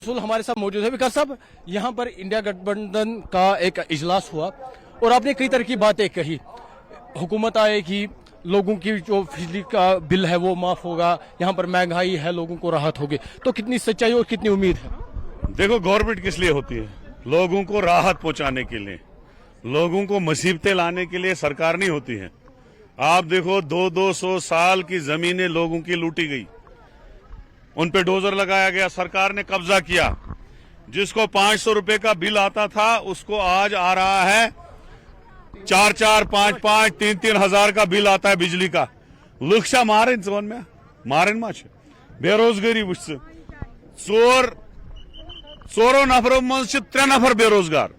हमारे साथ मौजूद है। विकास साहब, यहाँ पर इंडिया गठबंधन का एक इजलास हुआ और आपने कई तरह की बातें कही। हुकूमत आएगी, लोगों की जो बिजली का बिल है वो माफ होगा, यहाँ पर महंगाई है, लोगों को राहत होगी। तो कितनी सच्चाई और कितनी उम्मीद है? देखो, गवर्नमेंट किस लिए होती है? लोगों को राहत पहुंचाने के लिए, लोगों को मुसीबतें लाने के लिए सरकार नहीं होती है। आप देखो, 200 साल की जमीनें लोगों की लूटी गई, उन पे डोजर लगाया गया, सरकार ने कब्जा किया। जिसको 500 रुपए का बिल आता था उसको आज आ रहा है 4-4, 5-5, 3-3 हजार का बिल आता है बिजली का। लुक्षा मारें जोन में मारें माच बेरोजगारी वुच चोरो नफरों मज 3 नफर बेरोजगार,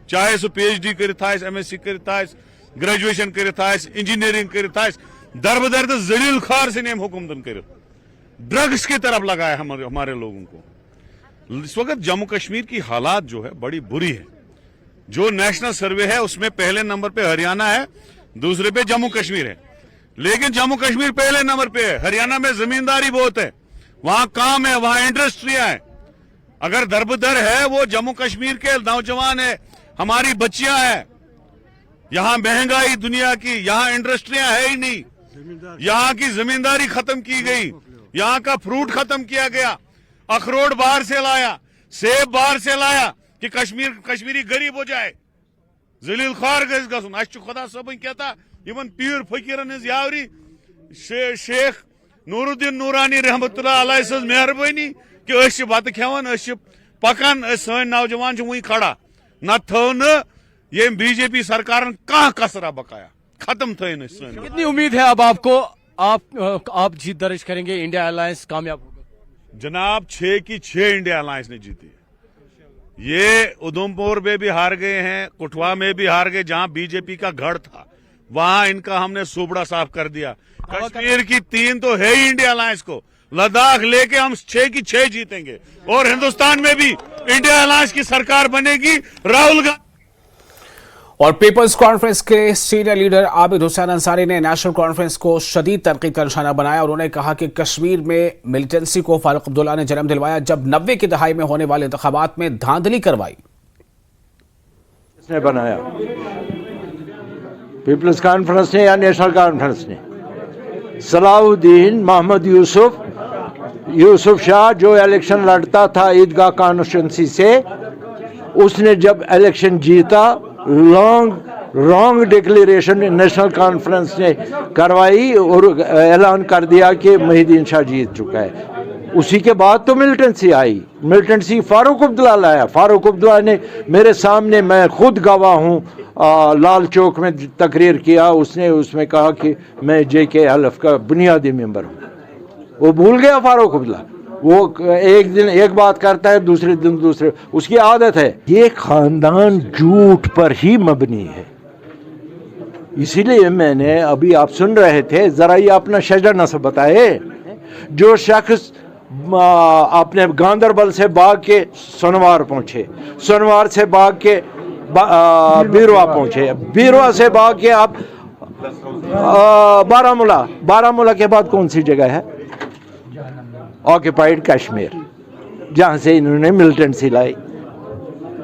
चाहे सो PhD करित MSc करित ग्रेजुएशन करित इंजीनियरिंग करित दरबदर तो जलील खार से नेम हुकूमतन करित ड्रग्स की तरफ लगाया हमारे लोगों को। इस वक्त जम्मू कश्मीर की हालात जो है बड़ी बुरी है। जो नेशनल सर्वे है उसमें पहले नंबर पे हरियाणा है, दूसरे पे जम्मू कश्मीर है। लेकिन जम्मू कश्मीर पहले नंबर पे है। हरियाणा में जमींदारी बहुत है, वहां काम है, वहां इंडस्ट्रियां है। अगर दरबदर है वो जम्मू कश्मीर के नौजवान है, हमारी बच्चियां हैं। यहां महंगाई दुनिया की, यहां इंडस्ट्रियां है ही नहीं, यहां की जमींदारी खत्म की गई, यहाँ का फ्रूट खत्म किया गया, अखरोट बाहर से लाया, सेब बाहर से लाया कि कश्मीरी गरीब हो जाए, जलील खार गस गु खुदा सबन कहता इन पीर फकीरन हज यावरी शेख नूरुद्दीन नूरानी रहमतुल्लाह अलैह सज मेहरबानी कि बत खेवन पकान सन नौजवान वही खड़ा न थो न ये बीजेपी सरकार कह कसरा बकाया खत्म थे। कितनी उम्मीद है अब आपको? आप जीत दर्ज करेंगे, इंडिया अलायंस कामयाब होगा? जनाब, 6 की 6 इंडिया अलायंस ने जीती है। ये उधमपुर में भी हार गए हैं, कुठवा में भी हार गए, जहां बीजेपी का गढ़ था वहां इनका हमने सुबड़ा साफ कर दिया। कश्मीर की 3 तो है ही इंडिया अलायंस को, लद्दाख लेके हम 6 की 6 जीतेंगे और हिंदुस्तान में भी इंडिया अलायंस की सरकार बनेगी। राहुल गांधी और पीपल्स कॉन्फ्रेंस के सीनियर लीडर आबिद हुसैन अंसारी ने नेशनल कॉन्फ्रेंस को शदीद तनकीद का निशाना बनाया और उन्होंने कहा कि कश्मीर में मिलिटेंसी को फारूक अब्दुल्ला ने जन्म दिलवाया जब 90 की दहाई में होने वाले इंतखाबात में धांधली करवाई। इसने बनाया पीपल्स कॉन्फ्रेंस ने या नेशनल कॉन्फ्रेंस ने? सलाउद्दीन मोहम्मद यूसुफ शाह जो इलेक्शन लड़ता था ईदगाह कॉन्स्टिट्यूंसी से, उसने जब इलेक्शन जीता रॉन्ग डिक्लेरेशन नेशनल कॉन्फ्रेंस ने करवाई और ऐलान कर दिया कि मुहिद्दीन शाह जीत चुका है। उसी के बाद तो मिलिटेंसी आई, मिलिटेंसी फारूक अब्दुल्ला लाया। फारूक अब्दुल्ला ने मेरे सामने, मैं खुद गवाह हूँ, लाल चौक में तकरीर किया, उसने उसमें कहा कि मैं JKLF का बुनियादी मेंबर हूँ। वो भूल गया फारूक अब्दुल्ला, वो एक दिन एक बात करता है, दूसरे दिन दूसरे, उसकी आदत है। ये खानदान झूठ पर ही मबनी है। इसीलिए मैंने अभी, आप सुन रहे थे, जरा ये अपना शजर नस्ब बताए। जो शख्स अपने गांदरबल से भाग के सोनवार पहुंचे, सोनवार से भाग के बीरवा पहुंचे, बीरवा से भाग के आप बारामूला के बाद कौन सी जगह है? ऑक्यूपाइड कश्मीर, जहाँ से इन्होंने मिलिटेंसी लाई।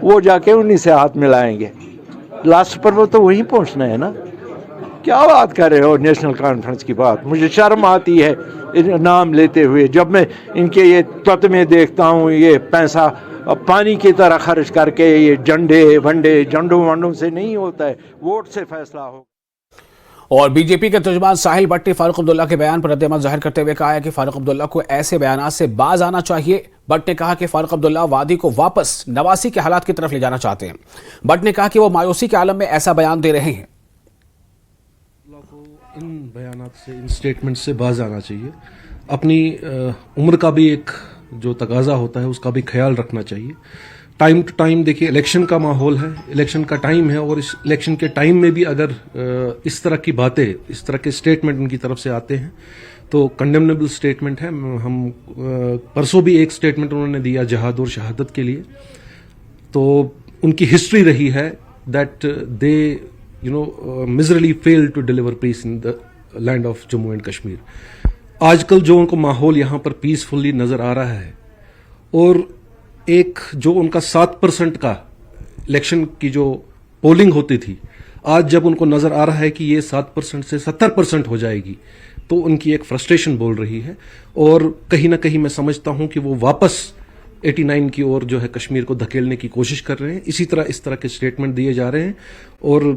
वो जाके उन्हीं से हाथ मिलाएंगे, लास्ट पर वो तो वहीं पहुँचना है ना। क्या बात कर रहे हो नेशनल कॉन्फ्रेंस की बात? मुझे शर्म आती है नाम लेते हुए, जब मैं इनके ये तत्मे देखता हूँ, ये पैसा पानी की तरह खर्च करके, ये झंडों वंडों से नहीं होता है, वोट से फैसला हो। और बीजेपी के तर्जुमान साहिल भट्ट ने फारूक अब्दुल्ला के बयान पर रद्द-ए-अमल जाहिर करते हुए कहा है कि फारूक अब्दुल्ला को ऐसे बयानात से बाज आना चाहिए। भट्ट ने कहा कि फारूक अब्दुल्ला वादी को वापस 89 के हालात की तरफ ले जाना चाहते हैं। भट्ट ने कहा कि वो मायूसी के आलम में ऐसा बयान दे रहे हैं। इन बयानात से, इन स्टेटमेंट से बाज आना चाहिए। अपनी उम्र का भी एक जो तकाजा होता है उसका भी ख्याल रखना चाहिए। टाइम टू टाइम देखिए, इलेक्शन का माहौल है, इलेक्शन का टाइम है, और इस इलेक्शन के टाइम में भी अगर इस तरह की बातें, इस तरह के स्टेटमेंट उनकी तरफ से आते हैं तो कंडेमनेबल स्टेटमेंट है। हम परसों भी एक स्टेटमेंट उन्होंने दिया जहाद और शहादत के लिए। तो उनकी हिस्ट्री रही है that they miserably fail to deliver peace in the land of Jammu and Kashmir. आजकल जो उनको माहौल यहाँ पर पीसफुली नजर आ रहा है, और ایک جو ان کا 7% کا الیکشن کی جو پولنگ ہوتی تھی، آج جب ان کو نظر آ رہا ہے کہ یہ 7% سے 70% ہو جائے گی، تو ان کی ایک فرسٹریشن بول رہی ہے، اور کہیں نہ کہیں میں سمجھتا ہوں کہ وہ واپس 89 کی اور جو ہے کشمیر کو دھکیلنے کی کوشش کر رہے ہیں. اسی طرح اس طرح کے اسٹیٹمنٹ دیے جا رہے ہیں، اور